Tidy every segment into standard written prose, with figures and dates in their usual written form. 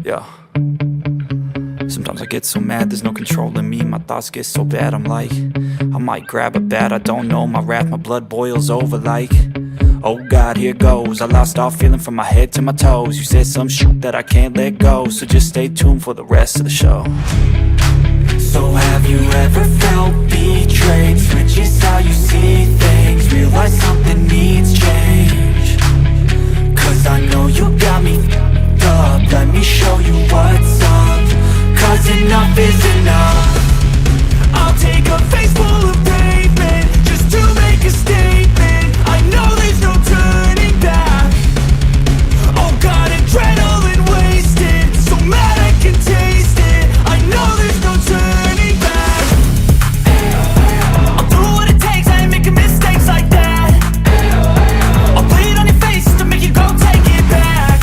Yeah. Sometimes I get so mad, there's no controlling me. My thoughts get so bad, I'm like, I might grab a bat, I don't know. My wrath, my blood boils over like, oh God, here goes. I lost all feeling from my head to my toes. You said some shit that I can't let go, so just stay tuned for the rest of the show. So have you ever felt betrayed? Switches how you see things, realize something needs change. Cause I know you got me f***ed up. Let me show you what's up. Cause enough is enough. I'll take a face full of pavement just to make a statement. I know there's no turning back. Oh God, adrenaline wasted, so mad I can taste it. I know there's no turning back. I'll do what it takes, I ain't making mistakes like that. I'll bleed on your face to make you go take it back.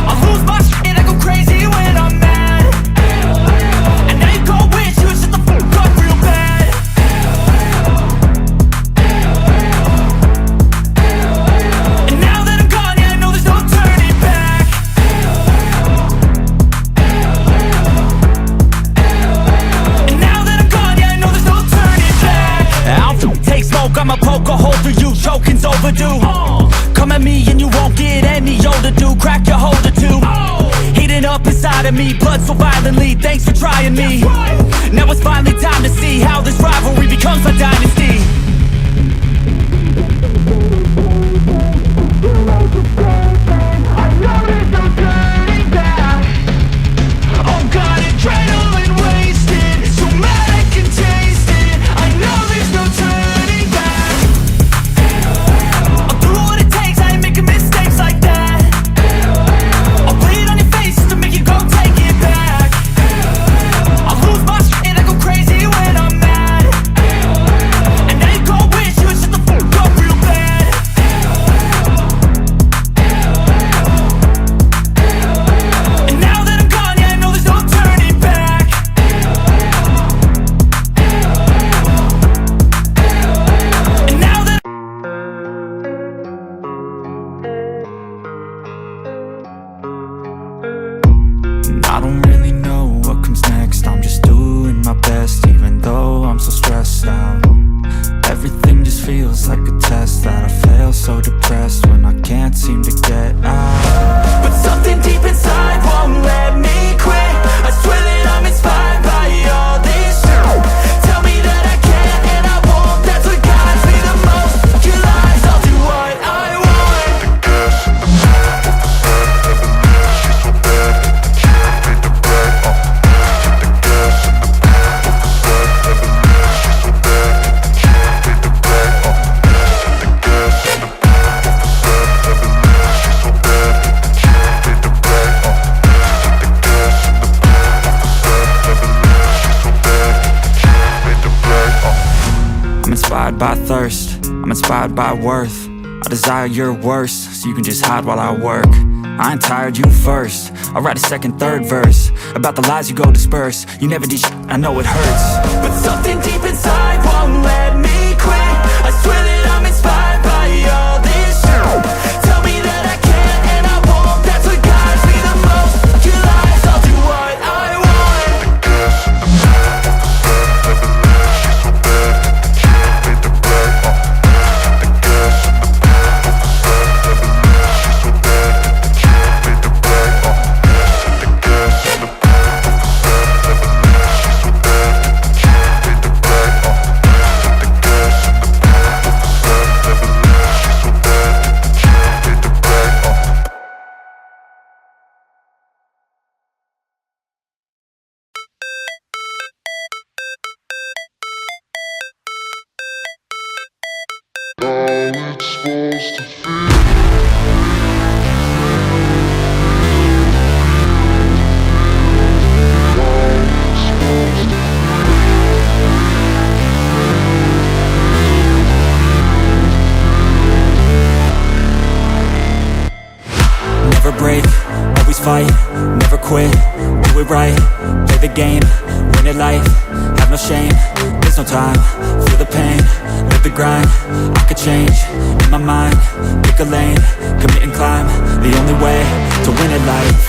I'll lose my shit, I go crazy when I'm mad. And now you go wish you would shut the fuck up real bad. And now that I'm gone, yeah, I know there's no turning back. And now that I'm gone, yeah, I know there's no turning back. I'll take smoke, I'ma poke a hole through you, choking's overdue. Come at me and you won't get any older, dude. Crack your holder too. Heating up inside of me, blood so violently, thanks for trying me. Now it's finally time to see how this rivalry becomes a dynasty. I know there's no turning back. Oh God, adrenaline wasted, so mad I can taste it. I know there's no turning back. I'll do what it takes, I ain't making mistakes like that. I'll bleed on your face to make you go take it back. I'll lose my shit, I go crazy when I'm mad. And now you go wish you would shut the fuck up real bad. And now that I'm gone, yeah, I know there's no turning back. And now that I don't really know what comes next. I'm just doing my best, even though I'm so stressed out. Everything just feels like a test that I fail, so depressed when I can't seem to get out. But something deep inside won't let me quit. I swear that I'm inspired by all this shit. Tell me that I can and I won't, that's what guides me the most. Your lies, I'll do what I want. I'm inspired by thirst, I'm inspired by worth. I desire your worst, so you can just hide while I work. I ain't tired, you first. I'll write a second, third verse about the lies you go disperse. You never did shit, I know it hurts. But something deep inside won't let me quit. I swear that I'm inspired by all this shit. Tell me that I can and I won't, that's what guides me the most. Your lies, I'll do what I want. Never break, always fight, never quit, do it right, play the game, win it life, have no shame, there's no time, feel the pain, live the grind, I could change, in my mind, pick a lane, commit and climb, the only way to win it life.